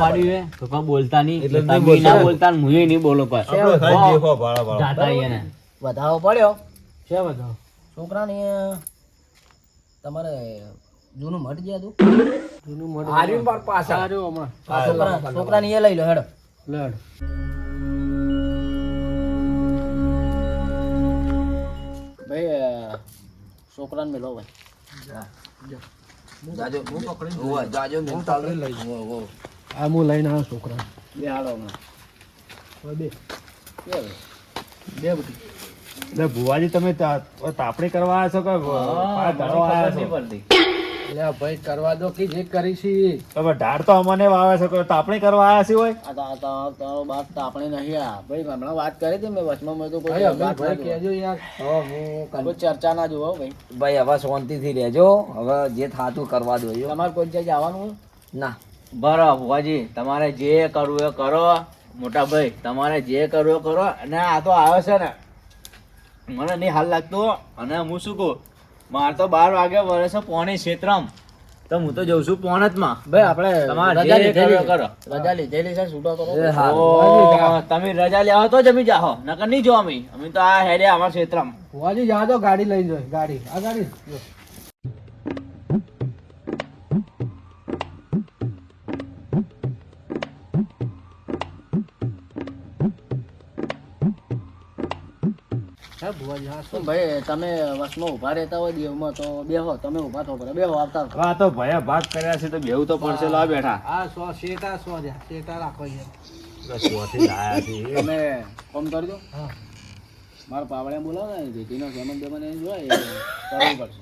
પાડી હે તો કોઈ બોલતા નહીં એટલે તમે ના બોલતા ને મુએ નહીં બોલો કોઈ આપણો થાય દેખો ભાળા ભાળા જાતા એને વધાવો પડ્યો છે બધો છોકરાની તમારે જૂનું મઠ ગયા તું જૂનું મોઢું હાર્યું પર પાછા હાર્યું હમણાં છોકરાની એ લઈ લો હેડો લડ ભાઈ છોકરાને મેલો ભાઈ જાજો હું પકડી ઓય જાજો મેં તાલે લઈ ઓ આ હું લઈને આવ્યો છોકરા બે હાડો હમણાં બે બે બધી એટલે ભુવાજી તમે તાપણી કરવા આવ્યા છો કે ધરો આવ્યા છો એટલે ભાઈ કરવા દો કે જે કરી છી તમે ઢાળ તો અમને વાવે છો કે તાપણી કરવા આવ્યા છો હોય તારો બાપ તો આપણે નહીં આ ભાઈ હમણાં વાત કરી હતી મેં વચમાં મેં તો ભાઈ કોઈ અમે વાત ભાઈ ના કહેજો યાર કોઈ ચર્ચા ના જોવો ભાઈ ભાઈ હવે શાંતિથી રહેજો હવે જે થાતું કરવા દો તમારે કોઈ જગ્યાએ જવાનું હોય? ના બરાબર ભુવાજી તમારે જે કરવું એ કરો મોટા ભાઈ તમારે જે કરવું એ કરો અને આ તો આવ્યો છે ને મને નહીં હાલ લાગતો અને હું શું કહું મારે તો 12 વાગે વરે છે પોણી ક્ષેત્રમ તો હું તો જઉં છું પોણતમાં ભાઈ આપણે તમારે રજા જે કરવું એ લીધેલી કરો રજા લીધેલી છે છૂટો કરો એ હા ઓ, તમે રજા લેવા તો જમી જાઓ નકર નહીં જો અમે તો આ હેડે અમારા ક્ષેત્રમ ભુવાજી જા દો ગાડી લઈને જાય ગાડી આ ગાડી લો. હા ભુવાજી હા શું ભાઈ તમે વસમાં ઊભા રહેતા હોય દેવમાં તો બેહો તમે ઊભા થો પડે બેહો આવતા રહો. આ તો ભયા ભાગ કર્યા છે તો બેવું તો પડશે લા બેઠા આ શેટા શેટા રાખો યાર સ્વથી લાયા છે તમે ફોન કરી દો હા મારા પાવડિયા બોલાવો ને જેટીનો સંબંધ મને જોઈ એ કરવું પડશે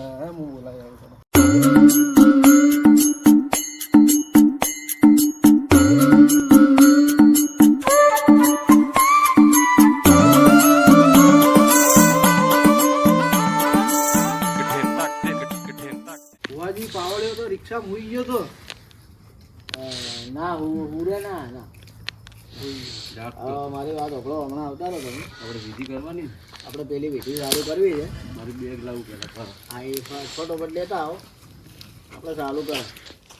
હવે હું બોલાવી આવ્યો છું ભુવાજી પાવડ્યો તો રિક્ષા મૂઈ ગયો તો ના ઉડે ના ના મારી વાત ઓકળો હમણાં આવતા રહો તમે આપણે વિધિ કરવાની આપણે પેલી વિધિ ચાલુ કરવી છે મારી બેગ લાવું પેલા હા એ ફટોફટ લેતા આવો આપણે ચાલુ કરો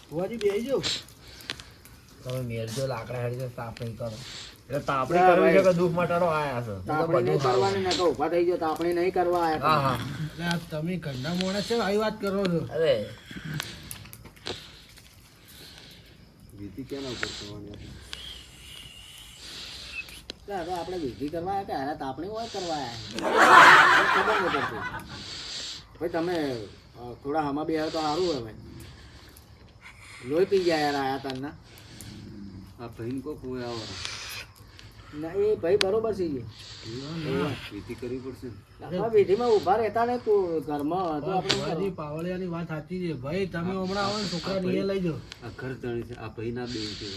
ભુવાજી બેસી જાઓ તમે મેળજો લાકડા હેડી તાપણી કરો એટલે તાપણી કરવી છે કે દુઃખ મટાડો આયા છો આપણે નહીં કરવાની ને કહો ઉભા થઈ ગયો તો આપણે નહીં કરવા હા આયા હા એટલે આ તમે ઘરના માણસ છે આવી વાત કરો છો અરે વિધિ કેના ઉપર કરવાની એટલે હવે આપણે વિધિ કરવા આવ્યા કે હારા તાપણી હોય કરવા આવ્યા ખબર નહીં પડતી ભાઈ તમે થોડા હમા બે તો સારું હોય ભાઈ લોહી પી ગયા યાર આયા તરના આ ભાઈ કો કોઈ આવો ના એ ભાઈ બરોબર છે જે વિધિ કરવી પડશે આપણે વિધિમાં ઊભા રહેતા ને તું ઘરમાં તો આપણે ભુવાજી પાવળિયાની વાત સાચી છે ભાઈ તમે હમણાં આવો ને છોકરા નીચે લઈ જાઓ આ ઘરતણી છે આ ભાઈ ના બે છે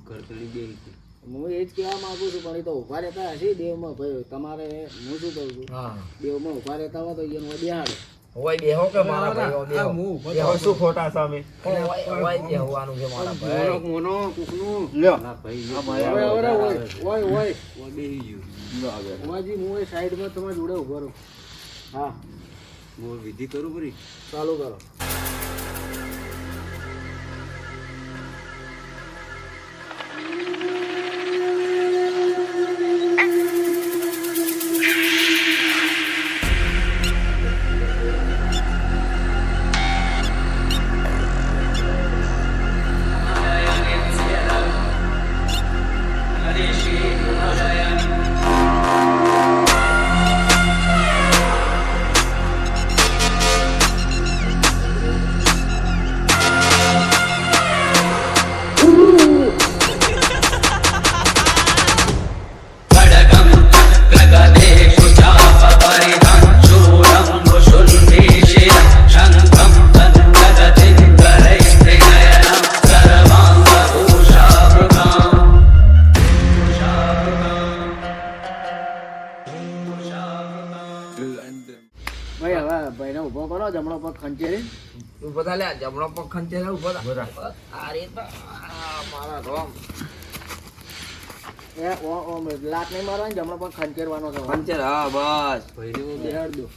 ઘરતણી બે છે હું એ જ કહેવા માંગુ છું પણ એ તો ઊભા રહેતા હશે દેવમાં ભાઈ તમારે હું શું કહું છું હા દેવમાં ઊભા રહેતા હોય તો એને બેહાડે હોય બેહો કે મારા ભાઈઓ આ બેહો હું ઉભો હવે શું ખોટા સામે હોય બેહવાનું છે મારા ભાઈ મોનો કુકનું લ્યો આ ભાઈ ઓય બેહી ગયું ઉમાજી હું એ સાઈડમાં તમારા જોડે ઊભો રહું હા હું વિધિ કરું પરી ચાલુ કરો ભાઈ હવે ભાઈને ઊભો કરો જમણો પગ ખંચેરી ઉભો થા લે જમણો પગ ખંચે ઉભો થા આ રીત મારા રોમ એ ઓ લાત નહીં મારવાની જમણો પગ ખંચેરવાનો છે ખંચેર હા બસ ભાઈને હું બેહાડ દો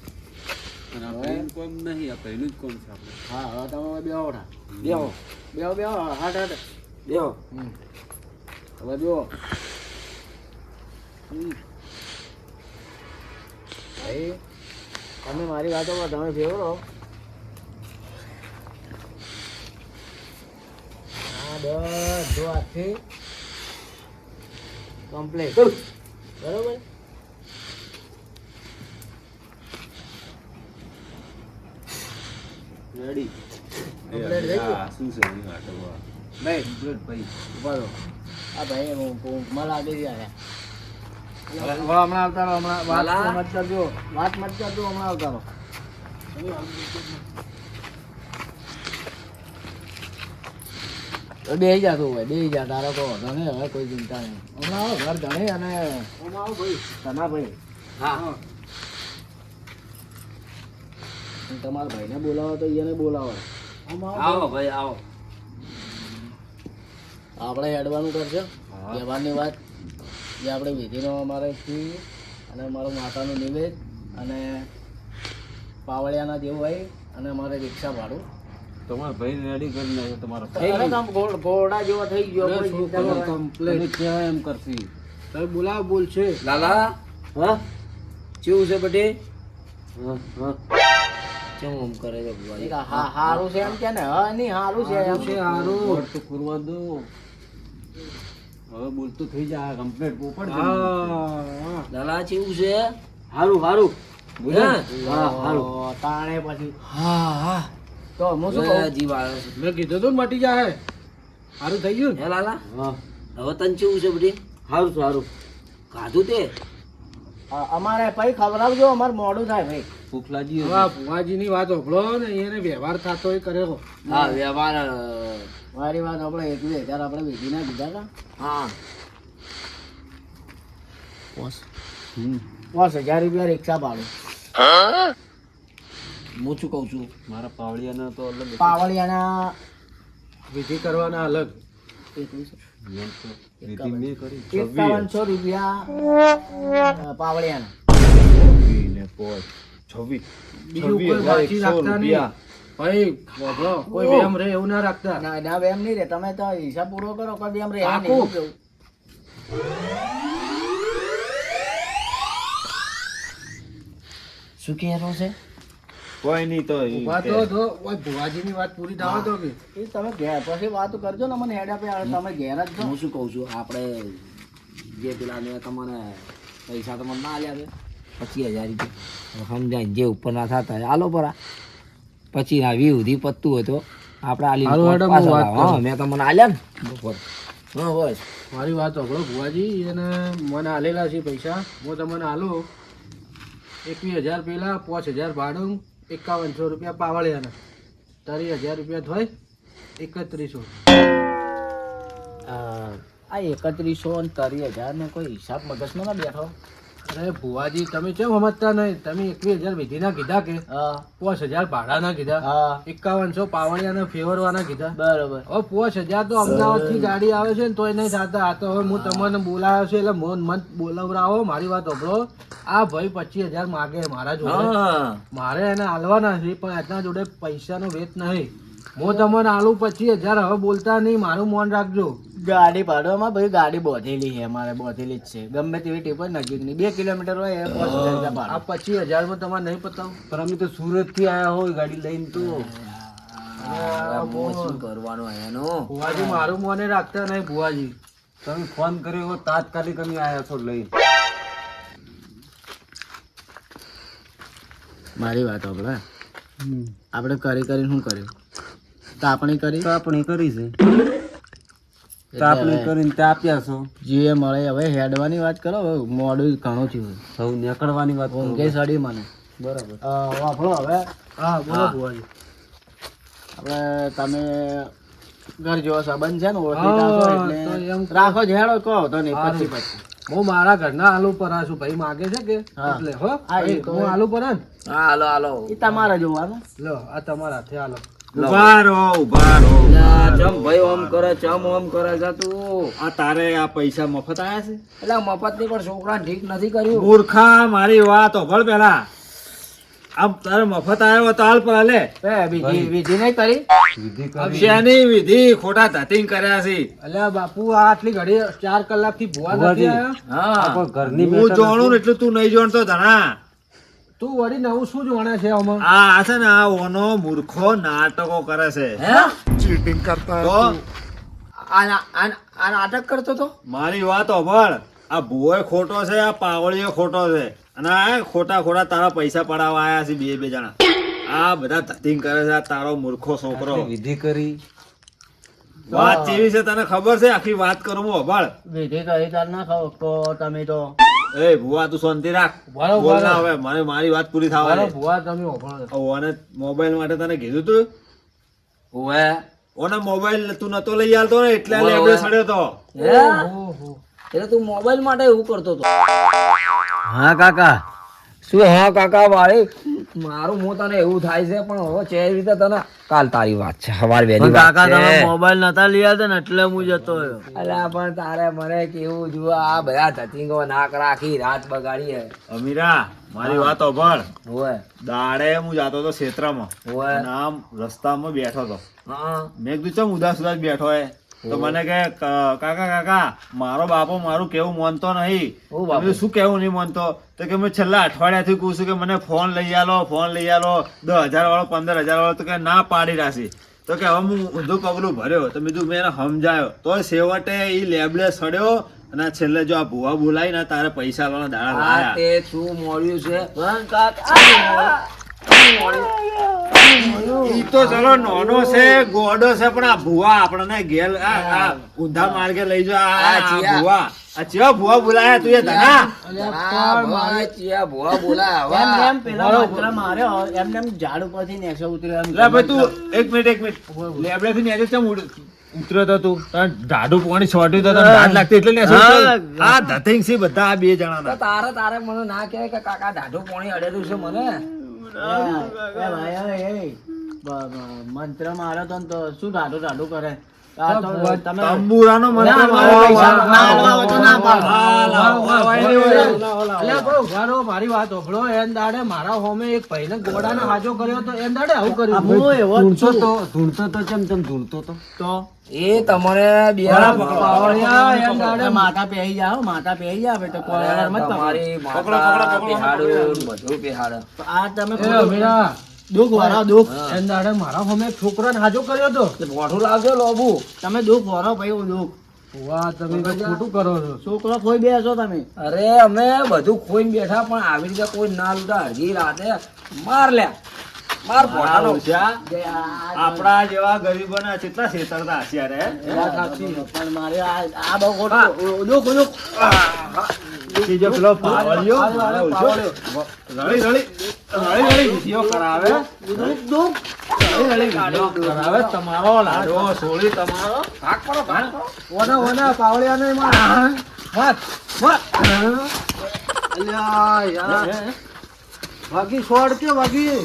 અને આ ભાઈનું કોમ નહીં આ ભાઈનું જ કોમ છે આપણે હા હવે તમે બેહો ઉઠા બેહો બેહો બેહો હાટ હાટ બેહો. હવે જુઓ ભાઈ તમે મારી વાતો પર તમે ફેવરો હા બધું આખી કમ્પ્લીટ બરોબર રેડી કમ્પ્લીટ થઈ ગયું શું છે એની માટે વાહ. ભાઈ ભાઈ બરો આ ભાઈ ઊંઘમાં લાગી ગયા હમણાં આવતા રહો હમણાં વાત લાલા. મત કરજો વાત મત કરજો હમણાં આવતા રહો બે જાતું હોય બે જા તારો તો વાંધો નહીં હવે કોઈ ચિંતા નહીં હમણાં આવો ઘર ધણી અને આવો ભાઈ તના ભાઈ હા. તમારા ભાઈને બોલાવો તો એને બોલાવો આવો ભાઈ આવો. આપણે હેડવાનું કરશે વ્યવહારની વાત જે આપણે વિધિનો અમારે ફી અને મારું માતાનું નિવેદ અને પાવળિયાના જેવું હોય અને અમારે રિક્ષા ભાડું તમારા ભાઈ રેડી કરી નાખ્યો તમારો અરે આમ ઘોડા જેવો થઈ ગયો કોઈ ચિંતા નહીં. કમ્પ્લીટ કેવા એમ કરશી તમે બોલાવો બોલશે લાલા હા કેવું છે બટે? હા હા કેમ આમ કરે છે ભુવાજી? એક હા હારું છે એમ કે ને હા નહીં હારું છે એમ છે હારું વોટ તો કરવા દો હવે બોલતો થઈ જાય કમ્પ્લીટ પોપડ છે. હા લાલા કેવું છે? હારું હારું હા. હા હારું તાણે પછી હા હા. તો હું શું કહું જીવ આવ્યો છે. મેં કીધું તું મટી જાય સારું થઈ ગયું હે લાલા હા હવે તને કેવું છે બધી? હારું સારું ખાધું તે? અમારે પછી ખવડાવજો અમારે મોડું થાય ભાઈ ભૂખ લાગી હવે આ ભુવાજીની વાત હોભળો ને એને વ્યવહાર થતો હોય કર્યો હા વ્યવહાર મારી વાત આપણે 21,000 આપણે વિધિના કીધા હતા હા 5,000 રૂપિયા રિક્ષા ભાડું હું શું કહું છું? મારા પાવડિયાના તો અલગ પાવળિયાના વિધિ કરવાના અલગ 21 વિધિ મેં કરી 5100 રૂપિયા પાવળિયાના ને પોચ 26 બીજું કોઈ બાકી રાખતા નહીં ભાઈ હોભળો, કોઈ વેમ રે એવું ના રાખતા ના ના એમ નહીં રે તમે તો હિસાબ પૂરો કરો કદી એમ રે પાકું. શું કહેરો છે કોઈ નહીં તો ઈ ઉભા કે. તો ઓય ભુવાજીની વાત પૂરી થવા દો કે એ તમે ઘેર પછી વાત કરજો ને મને હેડ આપે તમે ઘેર જ છો હું શું કહું છું આપણે જે પેલા મેં તમને પૈસા તમને ના આલ્યા છે 25,000 રૂપિયા સમજાય જે ઉપર ના થતા હોય આલો પરા પછી ના 20 સુધી પત્તું હોય તો આપણે આલી હારું હેડો, હું પાછા વાત લાવો. હા કરું. મેં તમને આલ્યા ને બપોર. હા બસ મારી વાત હોભળો ભુવાજી એને મને આલેલા છે પૈસા હું તમને આલું 21,000 પેલા 5,000 ભાડું 5100 રૂપિયા પાવળિયાના 30,000 રૂપિયા થાય 3100 આ 3100 અને 30,000 નો કોઈ હિસાબ મગજમાં ના બેઠો અરે ભુવાજી તમે કેમ સમજતા નહીં તમે 21,000 વિધિના કીધા કે હા 5,000 ભાડાના કીધા હા 5100 પાવળિયાના ફેવરવાના કીધા બરોબર હવે 5,000 તો અમદાવાદ થી ગાડી આવે છે ને તોય નહીં થતા આ તો હવે હું તમને બોલાવ્યો છે એટલે મન બોલાવરાવો મારી વાત સાંભળો આ ભાઈ 25,000 માગે મારા જોડે હા મારે એને આલવાના છે પણ એના જોડે પૈસાનો વેત નહીં હું તમને આલું 25,000 હવે બોલતા નહીં મારું મન રાખજો ગાડી ભાડવામાં ભાઈ ગાડી બોધેલી છે અમારે બોધેલી જ છે ગમે તેવી ટીપો નજીકની 2 કિલોમીટર હોય એ 5,000 રૂપિયા આ ભાડું 25,000 માં તમારે નહીં પતાવું પણ અમે તો સુરત થી આયા હોય ગાડી લઈને તો હું શું કરવાનું એનું ભુવાજી મારું મને રાખતા નહીં ભુવાજી તમે ફોન કર્યો હોય તાત્કાલિક અમે આયા છો લઈને મારી વાત આપણે આપણે કરી કરીને શું કર્યું તાપણી કરી તાપણી કરી છે તાપણી કરીને તે આપ્યા છો જે મળે હવે હેડવાની વાત કરો હવે મોડું ઘણું થયું સૌ નીકળવાની વાત કરો. ઊંઘે સડી મને બરાબર વાપરો હવે હા બોલો ભુવાજી આપણે તમે ઘર જેવો સંબંધ છે ને ઓળખીતા છો હા, એટલે તો એમ રાખો જ હેડો કહો તો નહીં હારું. પછી પછી હું મારા ઘરના આલુ પર છું ભાઈ માગે છે કે હા. એટલે હો હા, એ ભાઈ, તો હું આલુ પર ને હા હાલો હાલો એ તમારે જોવાનું લો આ તમારા હાથે આલો ઉભા રહો ચમ ભાઈ ઓમ કરે ચમ ઓમ કરે છે તું આ તારે આ પૈસા મફત આયા છે એટલે મફત ની પણ છોકરા ઠીક નથી કર્યું મૂર્ખા મારી વાત હોભળ પેલા આમ તારે મફત આવ્યો તો હાલ પર હાલે વિધિ વિધિ નહીં કરી શેની વિધિ ખોટા ધતિંગ કર્યા છે અલ્યા બાપુ આ આટલી ઘડી 4 કલાકથી ભુવા નથી આયા. હું જોણું ને એટલું તું નહીં જોણતો ધણા તું વળી નવું શું જોણે છે આમાં? આ છે ને આ ઓનો મૂર્ખો નાટકો કરે છે તો આ નાટક કરતો તો મારી વાત હોભળ આ ભુવોય ખોટો છે આ પાવળીઓ ખોટો છે અને આ ખોટા ખોટા તારા પૈસા પડાવવા આયા છે બે જણા આ બધા ધતિંગ કરે છે આ તારો મૂર્ખો છોકરો વિધિ કરી વાત કેવી છે તને ખબર છે આખી વાત કરું હું હોભળ વિધિ કરી તાર ના ખાવ તો તમે તો એ ભુવા તું શાંતિ રાખ બરાબર, બોલ ના બરાબર. હવે મને મારી વાત પૂરી થવા બરાબર, દે ભુવા તમે ઓભળો. ઓને મોબાઈલ માટે તને કીધું તું ઓવે ઓને મોબાઈલ તું નતો લઈ આલતો ને એટલે ઓવે, લેબડે ઓવે. સડ્યો તો ઓહો. એટલે તું મોબાઈલ માટે એવું કરતો તો હા કાકા શું હા કાકા વાળી મારું મોં તને એવું થાય છે પણ હવે છે એવી રીતે તને કાલ તારી વાત છે સવાર વહેલી વાત કાકા તમે છે. મોબાઈલ નતા લઈ આવતા ને એટલે હું જતો રહ્યો અલા પણ તારે મને કેવું જુઓ આ બધા ધતિંગો નાક રાખી રાત બગાડી હે અમીરા મારી વાત હોભળ ઓવે દાડે હું જાતો હતો ક્ષેત્રમાં ઓવે અને આમ રસ્તામાં બેઠો હતો હા મેં કીધું ચમ ઉદાસ ઉદાસ બેઠો હે તો મને કે કાકા કાકા મારો બાપો મારું કેવું માનતો નહીં ઓ બાપો. મેં કીધું, શું કેવું નહીં માનતો તો કે મેં છેલ્લા અઠવાડિયાથી કહું છું કે મને ફોન લઈ આલો 10,000 વાળો 15,000 વાળો તો કે ના પાડી રાખી તો કે હવે હું ઊંધું પગલું ભર્યો તો બીજું મેં એને સમજાયો તો છેવટે ઈ લેબડે સડ્યો અને છેલ્લે જો આ ભુવા બોલાવી ને તારે પૈસા વાળા દાડા આ લાયા તે શું મોડ્યું છે પણ કાકા ઈ તો ચલો નાનો છે ગોડો છે પણ આ ભુવા આપણને ઘેર આ ઊંધા માર્ગે લઈ જો આ ચિયા. ભુવા આ ચેવા ભુવા બોલાયા તું એ ધના આ ભુવા ચિયા ભુવા બોલાય એમ હવે એમ પેલો મંત્ર માર્યો એમ એમ ઝાડ ઉપરથી નેચે ઉતર્યો એમ લે ભાઈ તું એક મિનિટ લેબડે થી નેચે ચમ ઉતર્યો તો તું તને ઢાઢું પાણી છોટ્યું તો તને ઢાઢ લાગતી એટલે નેચે ઉતર્યો. આ ધતિંગ છે બધા આ બે જણાના તો તારે મને ના કહેવાય કે કાકા ઢાઢું પાણી અડેલું છે મને એ ભાઈ એ મંત્ર માર્યો તો ને તો શું ઢાઢું ઢાઢું કરે આ તો તમે તંબુરાનો મંત્ર ના, મારો પૈસા ના આલવા તો ના પાડો. અલ્યા ભાઈ ઉભા રહો, મારી વાત હોભળો. એન દાડે મારા હોમે એક ભાઈને ગોડાને હાજો કર્યો તો એન દાડે આવું કર્યું હું એવો જ છું. તો એ તમારે બે પાવડિયા એન દાડે માતા પહેરી જાઓ માતા પહેરી જાવ તો કોઈ વાર મત પકડો. તમારી માતા બિહાડું બધું બિહાડે આ તમે એ અમીરા, દુઃખ વરો દુઃખ એન દાડે મારા હોમે એક છોકરાને હાજો કર્યો તો. મોઢું લાવજો લોબુ તમે દુઃખ વરો ભાઈ હું દુઃખ વાહ, તમે તો ખોટું કરો છો. છોકરો ખોઈ બેસો તમે અરે અમે બધું ખોઈને બેઠા પણ આવી રીતે કોઈ ના લૂટા અડધી રાતે માર લે માર પોતાનો આપણા જેવા ગરીબોને કેટલા છેતરતા હશે રે પણ મારે આ બહુ ખોટું દુઃખ દુઃખ બીજો પેલો પાવળિયો રળી વિધિઓ કરાવે દુઃખ દુઃખ કરાવે તમારો લાડવો સોળી તમારો ભાગ પડો ભાગ પડો. ઓના ઓના પાવડિયાને માર. માર, માર. અલ્યા યાર. વાગી છોડ કે વાગી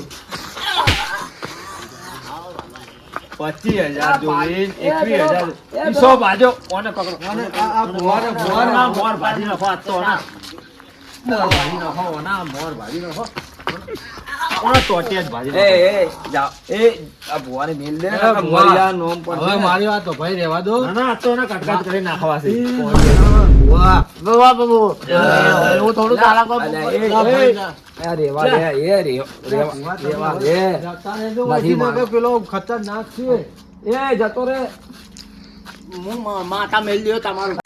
25,000 જોડી 21,000 ઈસો બાજો ઓને પકડો અને આ ભુવાને ભુવાને મોર મોર ભાજી નખો આ તો ના મોર ભાજી નખો ઓના મોર ભાજી નખો ઓના ટોટિયા જ ભાજી એ નખો એ જાઓ એ આ ભુવાને મેલ દે ને એ કાકા ભુવા. મરિયા નોમ પર હવે મારી વાત તો ભાઈ રહેવા દો. ના ના આ તો એના કટકાટ કરી નાખવા છે વાહ, બાબા બાબુ એવું થોડું ચાલાકો અલ્યા, એ, ના, ભાઈ, ના. એ રેવા દે એ રેવા દે જતા રહેજો, નથી વાગી મારો. નાખે, પેલો ખતરનાક છે. એ જતો રે હું માતા મેલ દો તમારું